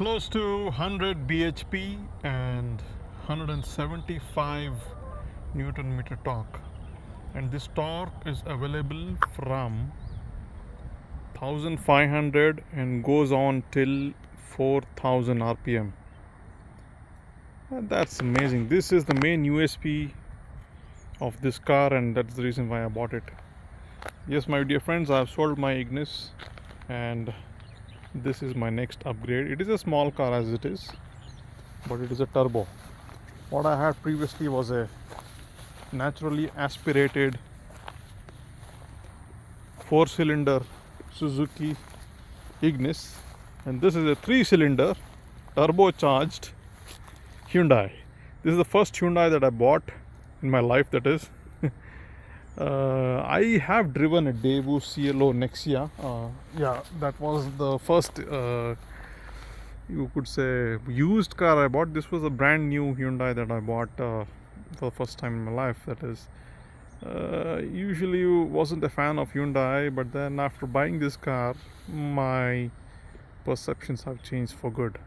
close to 100 bhp and 175 newton meter torque, and this torque is available from 1500 and goes on till 4000 rpm. And that's amazing. This is the main USP of this car, and that's the reason why I bought it. Yes, my dear friends, I've sold my Ignis and this is my next upgrade. It is a small car as it is, but it is a turbo. What I had previously was a naturally aspirated 4-cylinder Suzuki Ignis, and this is a 3-cylinder turbocharged Hyundai. This is the first Hyundai that I bought in my life, that is. I have driven a Daewoo CLO Nexia. Yeah, that was the first, you could say, used car I bought. This was a brand new Hyundai that I bought for the first time in my life, that is. Usually wasn't a fan of Hyundai, but then after buying this car, my perceptions have changed for good.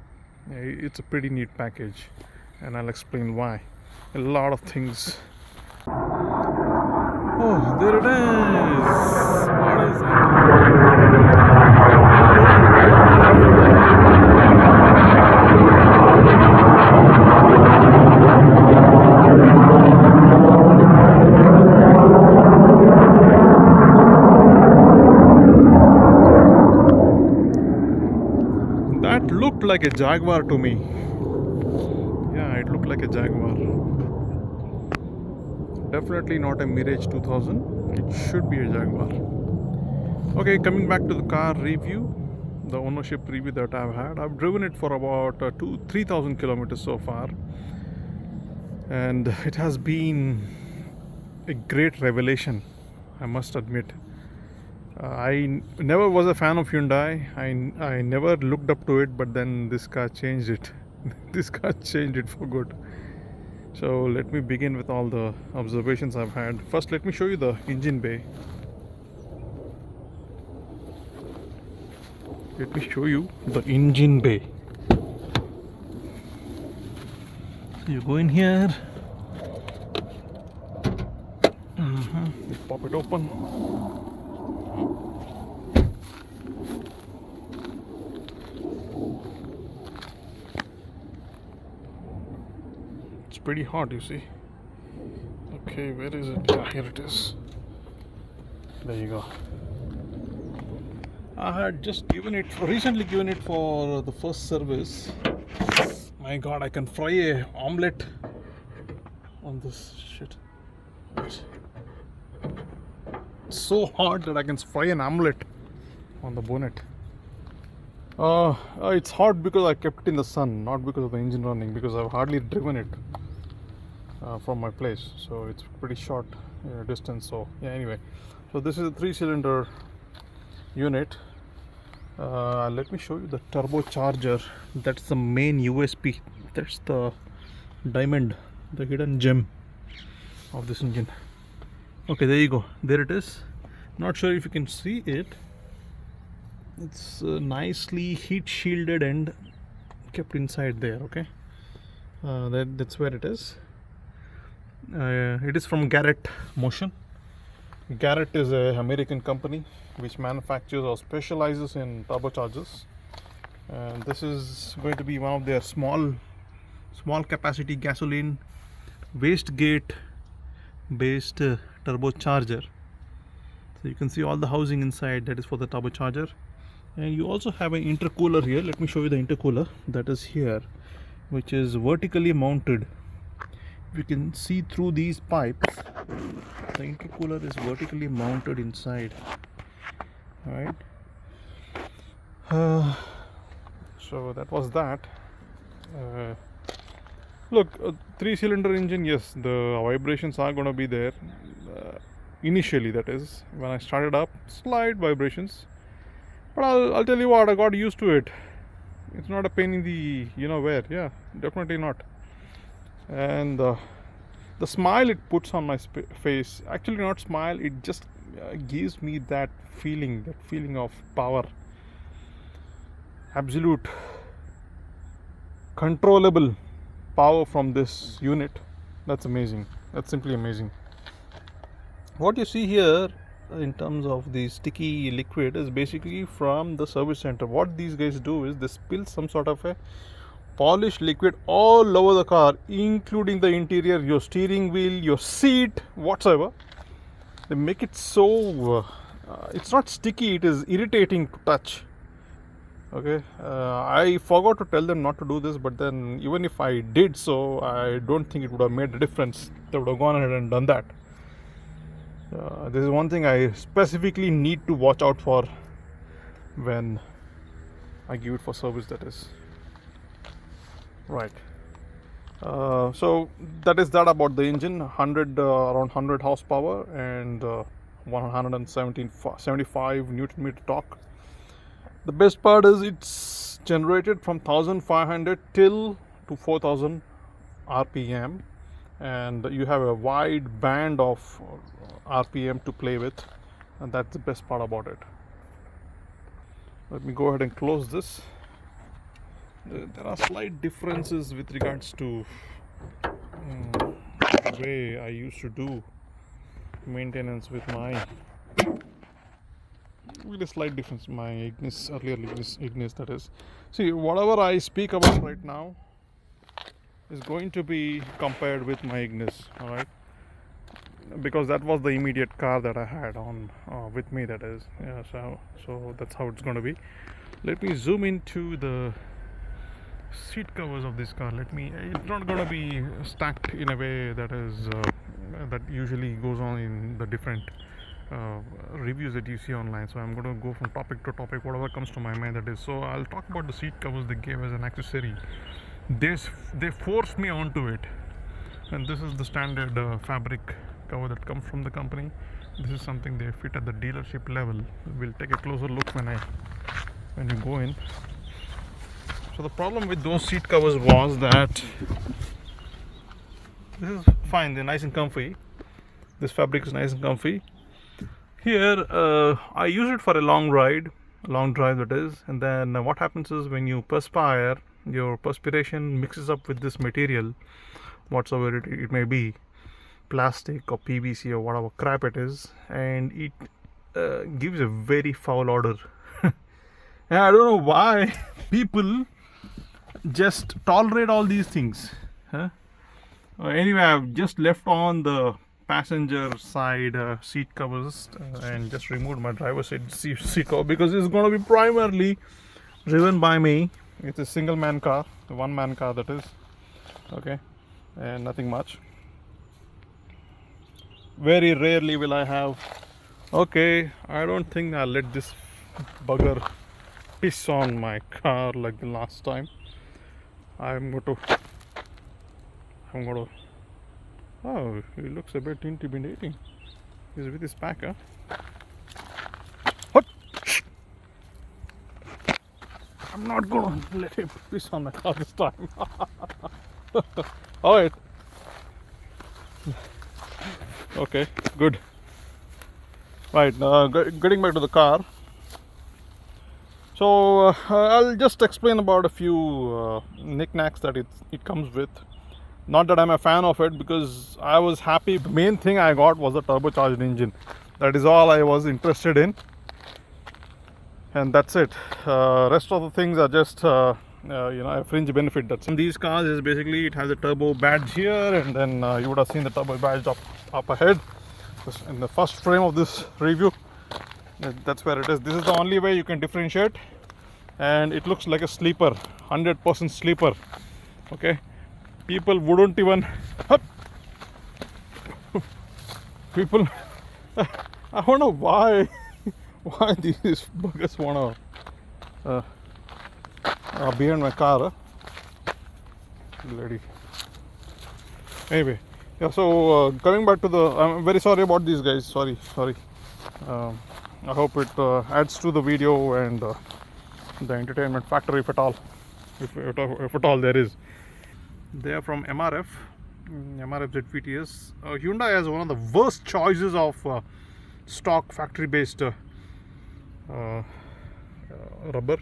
It's a pretty neat package, and I'll explain why. A lot of things. Oh, there it is. What is that? That looked like a Jaguar to me. Yeah, it looked like a Jaguar. Definitely not a Mirage 2000. It should be a Jaguar. Okay, coming back to the car review, the ownership review that I've had. I've driven it for about 3,000 kilometers so far, and it has been a great revelation, I must admit. I never was a fan of Hyundai. I never looked up to it, but then this car changed it. This car changed it for good. So let me begin with all the observations I've had. First, let me show you the engine bay. Let me show you the engine bay. So you go in here. You pop it open. It's pretty hot, you see. Okay, where is it? Yeah, here it is. There you go. I had just recently given it for the first service. My god, I can fry a omelette on this shit. It's so hot that I can fry an omelette on the bonnet. It's hot because I kept it in the sun, not because of the engine running, because I've hardly driven it from my place, so it's pretty short distance. So yeah, anyway, so this is a 3-cylinder unit. Let me show you the turbocharger. That's the main USP. That's the diamond, the hidden gem of this engine. Okay, there you go. There it is. Not sure if you can see it. It's nicely heat shielded and kept inside there. Okay, that's where it is. It is from Garrett Motion. Garrett is an American company which manufactures or specializes in turbochargers, and this is going to be one of their small capacity gasoline wastegate based turbocharger. So you can see all the housing inside, that is for the turbocharger. And you also have an intercooler here. Let me show you the intercooler that is here, which is vertically mounted. You can see through these pipes. The intercooler is vertically mounted inside. Alright. So that was that. Look, a 3-cylinder engine, yes, the vibrations are going to be there. Initially, that is, when I started up, slight vibrations. But I'll tell you what, I got used to it. It's not a pain in the where. Yeah, definitely not. And the smile it puts on my face, actually not smile, it just gives me that feeling of power, absolute controllable power from this unit. That's amazing. That's simply amazing. What you see here in terms of the sticky liquid is basically from the service center. What these guys do is they spill some sort of a polished liquid all over the car, including the interior, your steering wheel, your seat, whatsoever. They make it so it's not sticky, it is irritating to touch. Okay, I forgot to tell them not to do this, but then even if I did so, I don't think it would have made a difference. They would have gone ahead and done that. This is one thing I specifically need to watch out for when I give it for service, that is. Right. So that is that about the engine. Around 100 horsepower and 175 Newton meter torque. The best part is it's generated from 1500 till to 4000 RPM, and you have a wide band of RPM to play with, and that's the best part about it. Let me go ahead and close this. There are slight differences with regards to the way I used to do maintenance with my, with a slight difference, my Ignis, earlier Ignis that is. See, whatever I speak about right now is going to be compared with my Ignis, alright, because that was the immediate car that I had on with me, that is. Yeah, so that's how it's going to be. Let me zoom into the seat covers of this car. It's not going to be stacked in a way that is that usually goes on in the different reviews that you see online. So I'm going to go from topic to topic, whatever comes to my mind, that is. So I'll talk about the seat covers they gave as an accessory. They forced me onto it, and this is the standard fabric cover that comes from the company. This is something they fit at the dealership level. We'll take a closer look when you go in. So the problem with those seat covers was that this is fine, they're nice and comfy. This fabric is nice and comfy. Here I use it for a long drive that is, and then what happens is when you perspire, your perspiration mixes up with this material, whatsoever it may be, plastic or PVC or whatever crap it is, and it gives a very foul odor. And I don't know why people just tolerate all these things, huh? Anyway, I've just left on the passenger side seat covers and just removed my driver's seat cover, because it's going to be primarily driven by me. It's a single man car, a one man car, that is. Okay, and nothing much. Very rarely will I have, okay, I don't think I'll let this bugger piss on my car like the last time. I'm going to, oh, he looks a bit intimidating. He's with his pack, huh? What? I'm not going to let him piss on my car this time. Alright. Okay, good. Right, getting back to the car. So I'll just explain about a few knickknacks that it comes with. Not that I'm a fan of it, because I was happy. The main thing I got was a turbocharged engine. That is all I was interested in, and that's it. Rest of the things are just a fringe benefit. That's in these cars is basically it has a turbo badge here, and then you would have seen the turbo badge up ahead in the first frame of this review. That's where it is. This is the only way you can differentiate, and it looks like a sleeper, 100% sleeper. Okay, people wouldn't even people I don't know why these buggers wanna behind my car, lady. Anyway, yeah, so coming back to the, I'm very sorry about these guys, sorry. I hope it adds to the video and the entertainment factor, if at all there is. They are from MRF ZVTS. Hyundai has one of the worst choices of stock factory based rubber.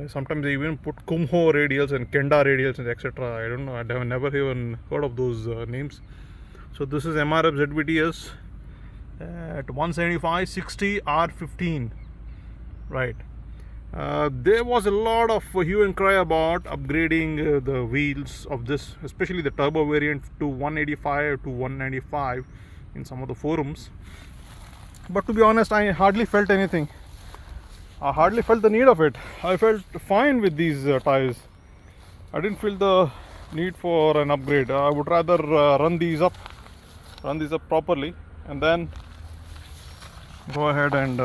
Sometimes they even put Kumho radials and Kenda radials and etc. I don't know. I have never even heard of those names. So this is MRF ZBTS at 175/60 R15, right? There was a lot of hue and cry about upgrading the wheels of this, especially the turbo variant, to 185 to 195 in some of the forums. But to be honest, I hardly felt anything. I hardly felt the need of it. I felt fine with these tires. I didn't feel the need for an upgrade. I would rather run these up properly, and then go ahead and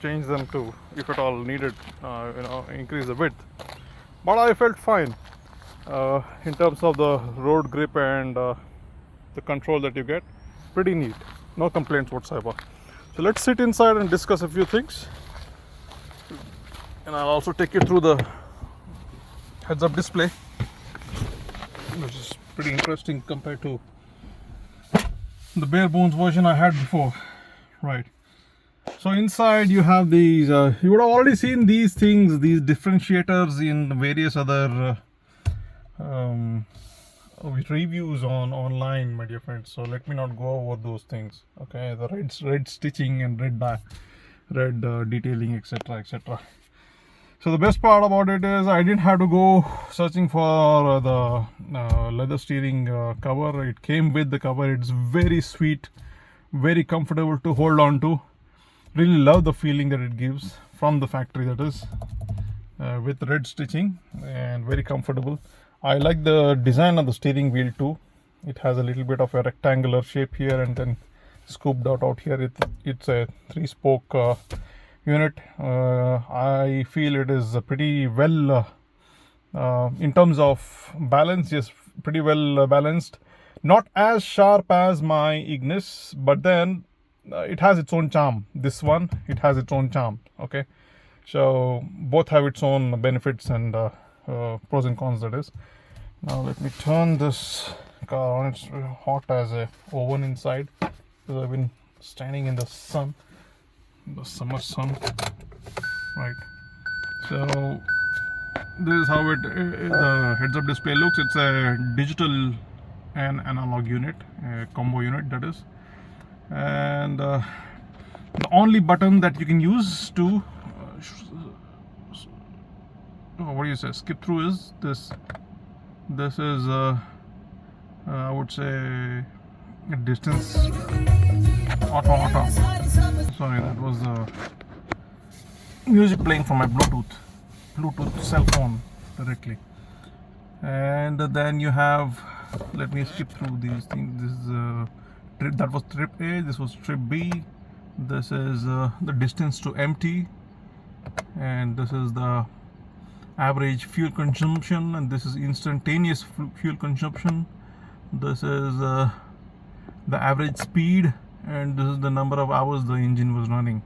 change them to, if at all needed, increase the width. But I felt fine in terms of the road grip and the control that you get. Pretty neat. No complaints whatsoever. So let's sit inside and discuss a few things. And I'll also take you through the heads-up display, which is pretty interesting compared to the bare bones version I had before. Right. So inside you have these, you would have already seen these things, these differentiators in various other reviews online, my dear friends. So let me not go over those things. Okay, the red stitching and red detailing, etc., etc. So the best part about it is I didn't have to go searching for the leather steering cover. It came with the cover. It's very sweet, very comfortable to hold on to. Really love the feeling that it gives from the factory, that is, with red stitching, and very comfortable. I like the design of the steering wheel too. It has a little bit of a rectangular shape here and then scooped out here. It's a 3-spoke unit. I feel it is pretty well in terms of balance. Yes, pretty well balanced. Not as sharp as my Ignis, but then it has its own charm. This one, it has its own charm. Okay, so both have its own benefits and pros and cons, that is. Now let me turn this car on. It's hot as a oven inside because I've been standing in the sun, the summer sun. Right. So this is how the heads-up display looks. It's a digital and analog unit, a combo unit, that is. And the only button that you can use to what do you say, skip through is this. This is I would say a distance auto. Sorry, that was music playing from my Bluetooth cell phone directly. And then you have, let me skip through these things. This is that was trip A, this was trip B. This is the distance to empty, and this is the average fuel consumption, and this is instantaneous fuel consumption. This is the average speed, and this is the number of hours the engine was running.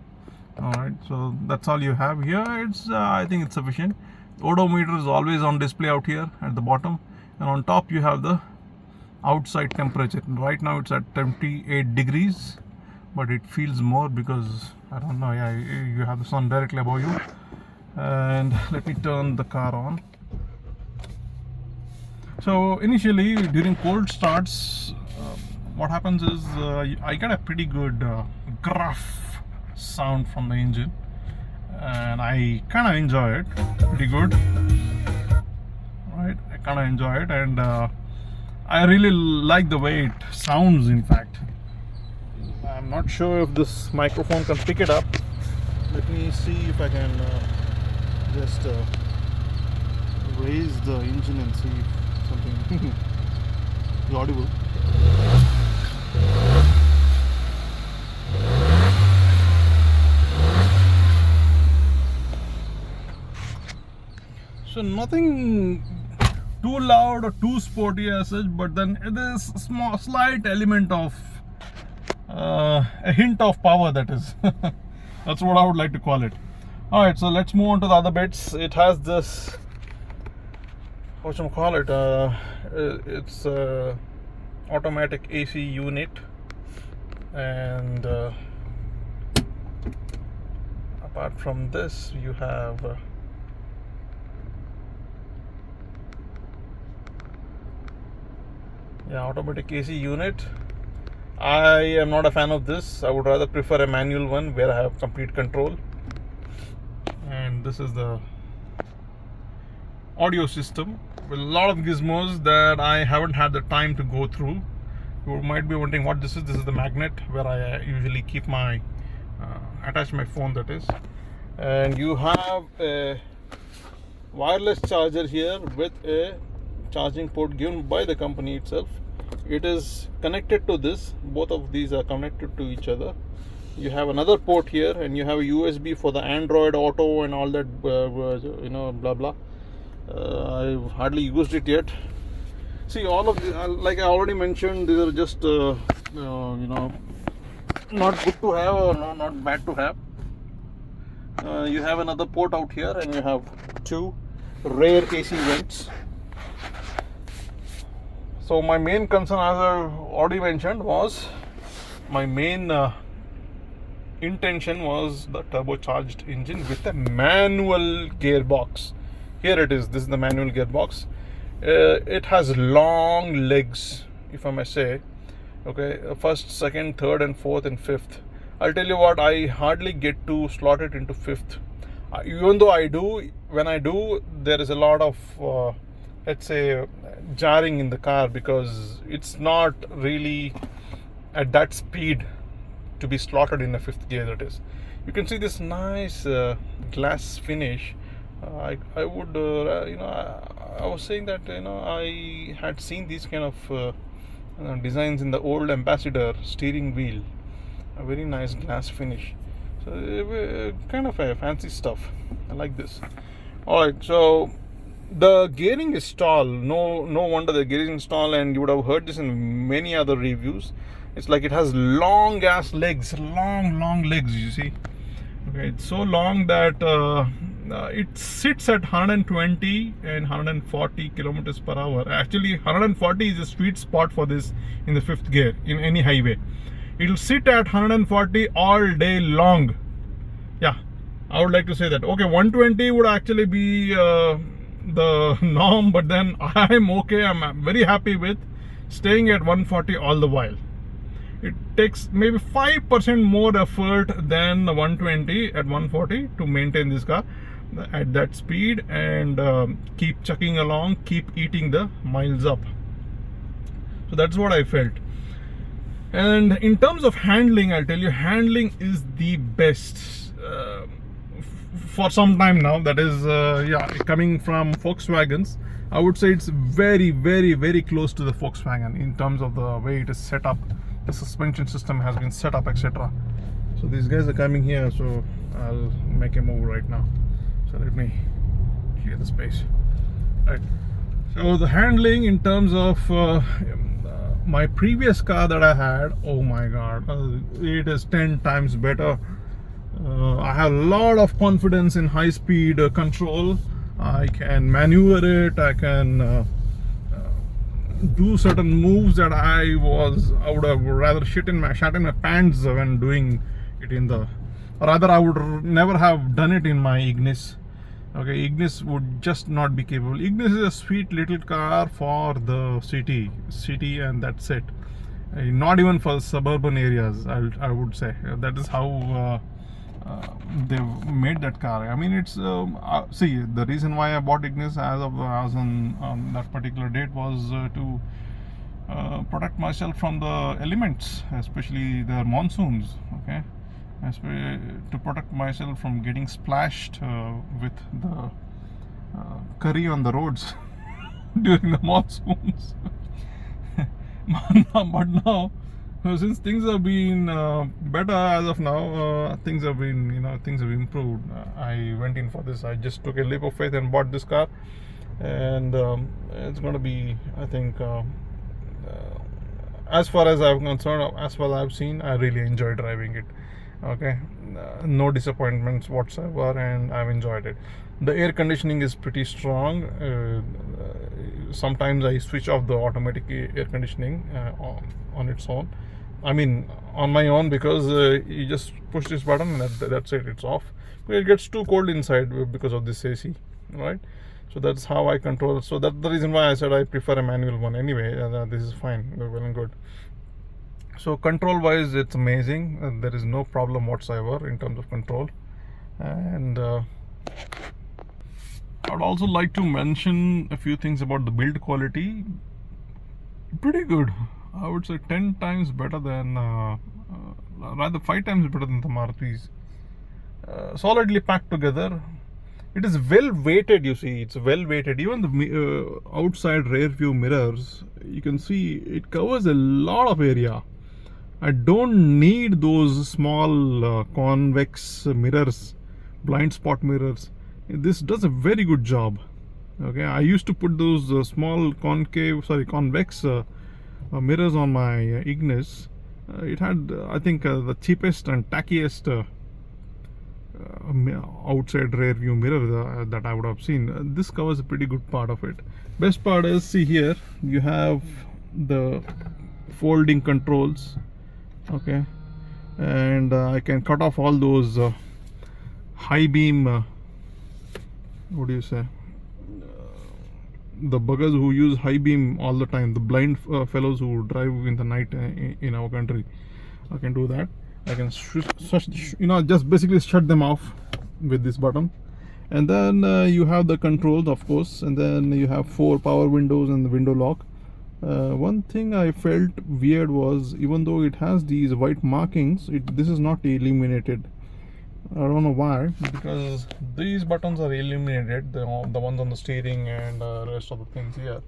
Alright, so that's all you have here. It's I think it's sufficient. Odometer is always on display out here at the bottom, and on top you have the outside temperature. Right now it's at 28 degrees, but it feels more because I don't know, yeah, you have the sun directly above you. And let me turn the car on. So initially during cold starts, what happens is I get a pretty good gruff sound from the engine, and I kind of enjoy it. Pretty good, right? I kind of enjoy it, and I really like the way it sounds. In fact, I'm not sure if this microphone can pick it up. Let me see if I can just raise the engine and see if something is audible. So nothing too loud or too sporty as such, but then there's a slight element of a hint of power, that is. That's what I would like to call it. Alright, so let's move on to the other bits. It has this, whatchamacallit, it's automatic AC unit, and apart from this you have Yeah, automatic AC unit. I am not a fan of this. I would rather prefer a manual one where I have complete control. And this is the audio system with a lot of gizmos that I haven't had the time to go through. You might be wondering what this is. This is the magnet where I usually keep my attach my phone, that is. And you have a wireless charger here with a charging port given by the company itself. It is connected to this. Both of these are connected to each other. You have another port here, and you have a USB for the Android Auto and all that, blah blah. I've hardly used it yet. See, all of the, like I already mentioned, these are just not good to have or not bad to have. You have another port out here, and you have two rear AC vents. So my main concern, as I already mentioned, was my main intention was the turbocharged engine with a manual gearbox. Here it is. This is the manual gearbox. It has long legs, if I may say. Okay, first, second, third, and fourth, and fifth. I'll tell you what, I hardly get to slot it into fifth. Even though I do, when I do, there is a lot of let's say jarring in the car, because it's not really at that speed to be slotted in a fifth gear. That is, you can see this nice glass finish. I would I was saying that I had seen these kind of designs in the old Ambassador steering wheel, a very nice glass finish. So kind of a fancy stuff. I like this. Alright, so the gearing is stall. No wonder the gearing is stall, and you would have heard this in many other reviews. It's like it has long ass legs, long legs, you see. Okay, it's so long that it sits at 120 and 140 kilometers per hour. Actually, 140 is a sweet spot for this in the fifth gear in any highway. It will sit at 140 all day long. Yeah, I would like to say that. Okay, 120 would actually be the norm, but then I'm okay. I'm very happy with staying at 140 all the while. It takes maybe 5% more effort than the 120 at 140 to maintain this car at that speed, and keep chucking along, keep eating the miles up. So that's what I felt. And in terms of handling, I'll tell you, handling is the best for some time now. That is, coming from Volkswagens, I would say it's very close to the Volkswagen in terms of the way it is set up. The suspension system has been set up, etc. So these guys are coming here, so I'll make a move right now. So let me clear the space. Right. So the handling in terms of my previous car that I had, oh my god, it is 10 times better. I have a lot of confidence in high speed control. I can maneuver it. I can do certain moves that I would have rather shat in my pants when doing it in the, or rather I would never have done it in my Ignis. Okay, Ignis would just not be capable. Ignis is a sweet little car for the city, and that's it. Not even for suburban areas, I would say. That is how they've made that car. I mean, it's see, the reason why I bought Ignis as on that particular date was to protect myself from the elements, especially the monsoons. Okay, to protect myself from getting splashed with the curry on the roads during the monsoons. But now, since things have been better as of now, things have improved. I went in for this. I just took a leap of faith and bought this car, and it's going to be, I think, as far as I'm concerned, as far as I've seen, I really enjoy driving it. Okay, no disappointments whatsoever, and I've enjoyed it. The air conditioning is pretty strong. Sometimes I switch off the automatic air conditioning on its own. I mean, on my own, because you just push this button and that's it, it's off. But it gets too cold inside because of this AC, right? So that's how I control. So that's the reason why I said I prefer a manual one. Anyway, this is fine, well and good. So control wise, it's amazing. There is no problem whatsoever in terms of control. And I would also like to mention a few things about the build quality. Pretty good. I would say 10 times better than, rather 5 times better than the Marutis. Solidly packed together. It is well weighted, you see. It's well weighted. Even the outside rear view mirrors, you can see it covers a lot of area. I don't need those small convex mirrors, blind spot mirrors. This does a very good job. Okay, I used to put those small convex mirrors on my Ignis. It had, I think, the cheapest and tackiest outside rear view mirror that I would have seen. This covers a pretty good part of it. Best part is, see here, you have the folding controls. Okay, and I can cut off all those high beam, what do you say, the buggers who use high beam all the time, the blind fellows who drive in the night in our country. I can do that. I can just basically shut them off with this button. And then you have the controls, of course, and then you have 4 power windows and the window lock. One thing I felt weird was, even though it has these white markings, this is not illuminated. I don't know why, because these buttons are illuminated, the ones on the steering and rest of the things here,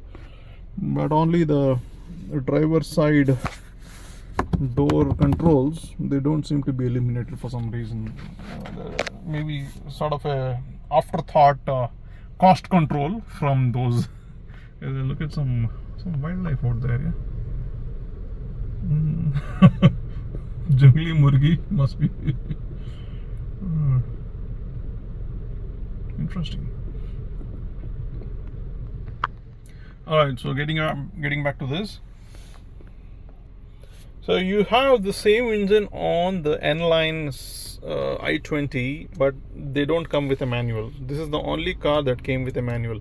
but only the driver's side door controls, they don't seem to be illuminated for some reason. Maybe sort of a afterthought cost control from those. Look at some wildlife out there, yeah. Jungli murgi must be. Interesting. Alright, so getting back to this. So you have the same engine on the N-Line i20, but they don't come with a manual. This is the only car that came with a manual.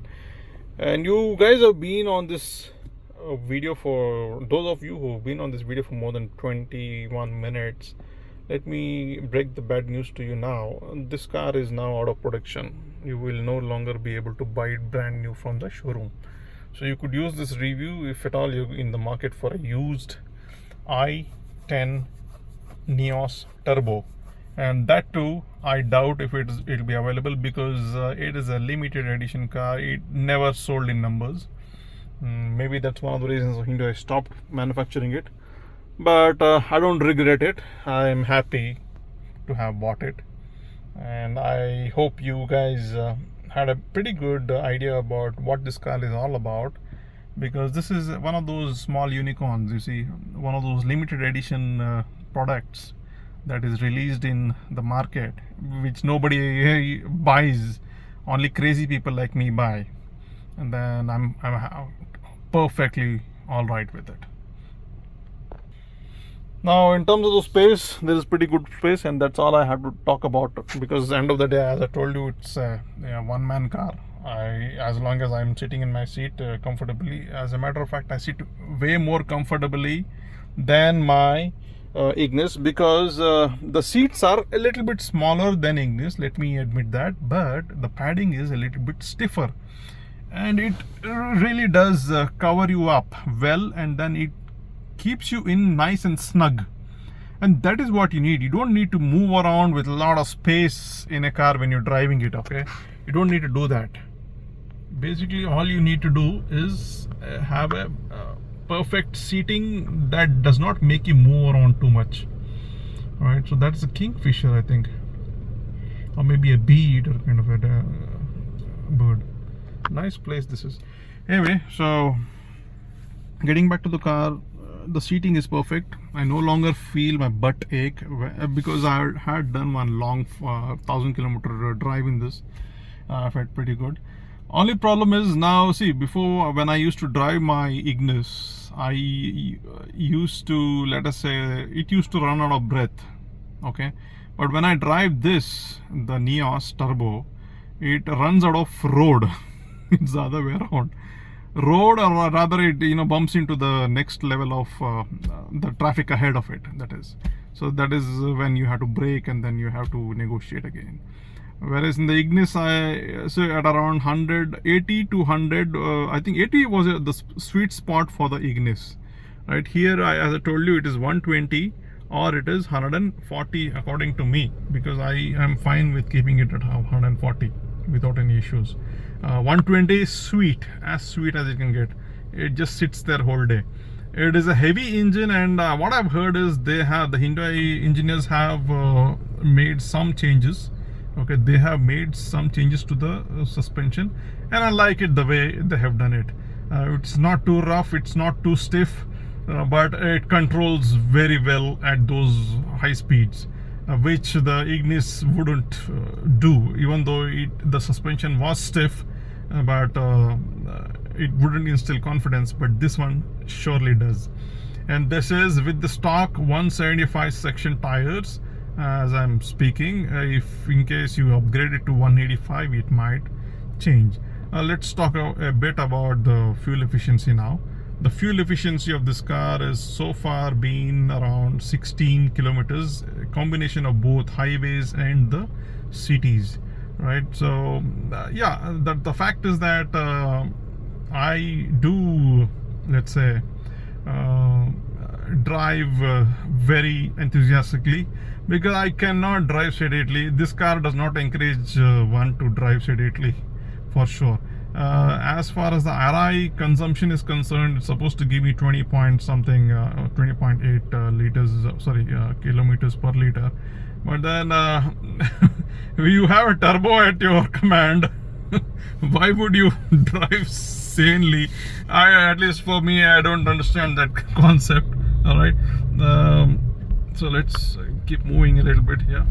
And you guys have been on this video, for those of you who have been on this video for more than 21 minutes, let me break the bad news to you now. This car is now out of production. You will no longer be able to buy it brand new from the showroom. So you could use this review if at all you're in the market for a used i10 Nios Turbo. And that too, I doubt if it'll be available, because it is a limited edition car. It never sold in numbers. Maybe that's one of the reasons Hyundai stopped manufacturing it. But I don't regret it. I'm happy to have bought it. And I hope you guys had a pretty good idea about what this car is all about, because this is one of those small unicorns, you see, one of those limited edition products that is released in the market, which nobody buys, only crazy people like me buy, and then I'm perfectly all right with it. Now, in terms of the space, there is pretty good space, and that's all I have to talk about, because at the end of the day, as I told you, it's a one-man car. As long as I'm sitting in my seat comfortably, as a matter of fact, I sit way more comfortably than my Ignis, because the seats are a little bit smaller than Ignis, let me admit that, but the padding is a little bit stiffer, and it really does cover you up well, and then it keeps you in nice and snug, and that is what you need. You don't need to move around with a lot of space in a car when you're driving it. Okay, you don't need to do that. Basically, all you need to do is have a perfect seating that does not make you move around too much. All right, so that's a Kingfisher, I think, or maybe a bee-eater kind of a bird. Nice place this is. Anyway, so getting back to the car, the seating is perfect. I no longer feel my butt ache, because I had done one long 1,000-kilometer drive in this. I felt pretty good. Only problem is now, see, before, when I used to drive my Ignis, I used to, let us say, it used to run out of breath. Okay, but when I drive this, the Nios Turbo, it runs out of road. It's the other way around. Road, or rather it bumps into the next level of the traffic ahead of it, that is. So that is when you have to brake, and then you have to negotiate again. Whereas in the Ignis, I so at around 180 to 100, I think 80 was the sweet spot for the Ignis. Right here, as I told you, it is 120 or it is 140 according to me, because I am fine with keeping it at 140 without any issues. 120 is sweet as it can get. It just sits there whole day. It is a heavy engine, and what I've heard is the Hyundai engineers have made some changes. Okay, they have made some changes to the suspension, and I like it the way they have done it. It's not too rough, it's not too stiff, but it controls very well at those high speeds, which the Ignis wouldn't do, even though the suspension was stiff, but it wouldn't instill confidence, but this one surely does. And this is with the stock 175 section tires. As I'm speaking, if in case you upgrade it to 185, it might change. Let's talk a bit about the fuel efficiency now. The fuel efficiency of this car is so far been around 16 kilometers, a combination of both highways and the cities, right? So yeah, the fact is that I do, let's say, drive very enthusiastically, because I cannot drive sedately. This car does not encourage one to drive sedately, for sure. As far as the RI consumption is concerned, it's supposed to give me 20.8 kilometers per liter. But then you have a turbo at your command. Why would you drive sanely? At least for me, I don't understand that concept. All right. So let's keep moving a little bit here.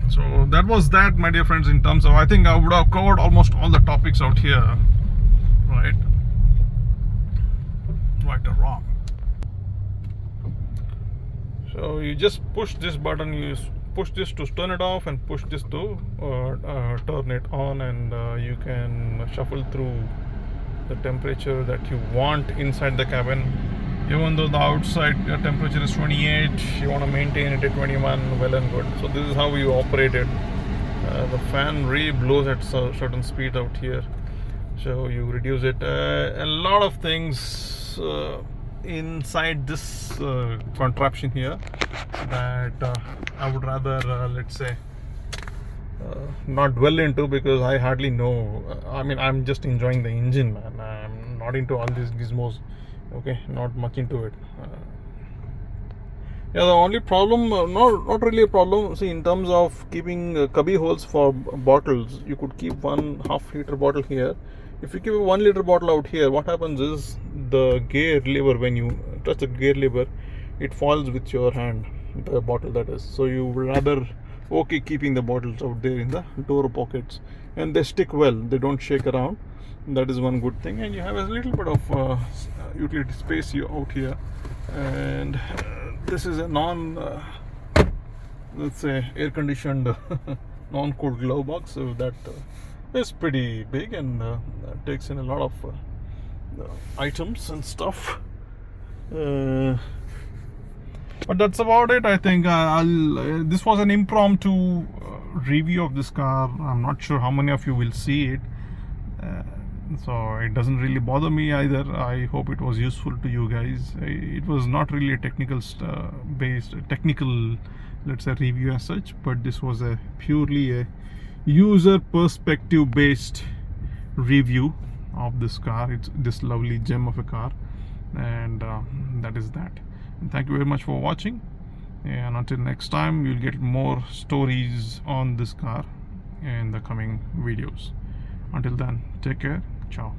So that was that, my dear friends, in terms of, I think I would have covered almost all the topics out here, right? Right or wrong. So you just push this button, you push this to turn it off, and push this to turn it on, and you can shuffle through the temperature that you want inside the cabin. Even though the outside temperature is 28, you want to maintain it at 21, well and good. So this is how you operate it. The fan really blows at certain speed out here, so you reduce it. A lot of things inside this contraption here that I would rather, let's say, not dwell into, because I hardly know. I mean, I'm just enjoying the engine, man. I'm not into all these gizmos. Okay, not much into it. Yeah, the only problem, not really a problem. See, in terms of keeping cubby holes for bottles, you could keep 1.5 liter bottle here. If you keep a 1 liter bottle out here, what happens is the gear lever, when you touch the gear lever, it falls with your hand, the bottle that is. So you would rather keeping the bottles out there in the door pockets, and they stick well, they don't shake around. That is one good thing, and you have a little bit of utility space out here. And this is a let's say, air conditioned non-cold glove box, so that is pretty big, and takes in a lot of items and stuff. But that's about it. I think this was an impromptu review of this car. I'm not sure how many of you will see it, so it doesn't really bother me either. I hope it was useful to you guys. It was not really a technical, let's say, review as such, but this was purely a user perspective based review of this car. It's this lovely gem of a car, and that is that. And thank you very much for watching, and until next time, you'll get more stories on this car in the coming videos. Until then, take care. Ciao.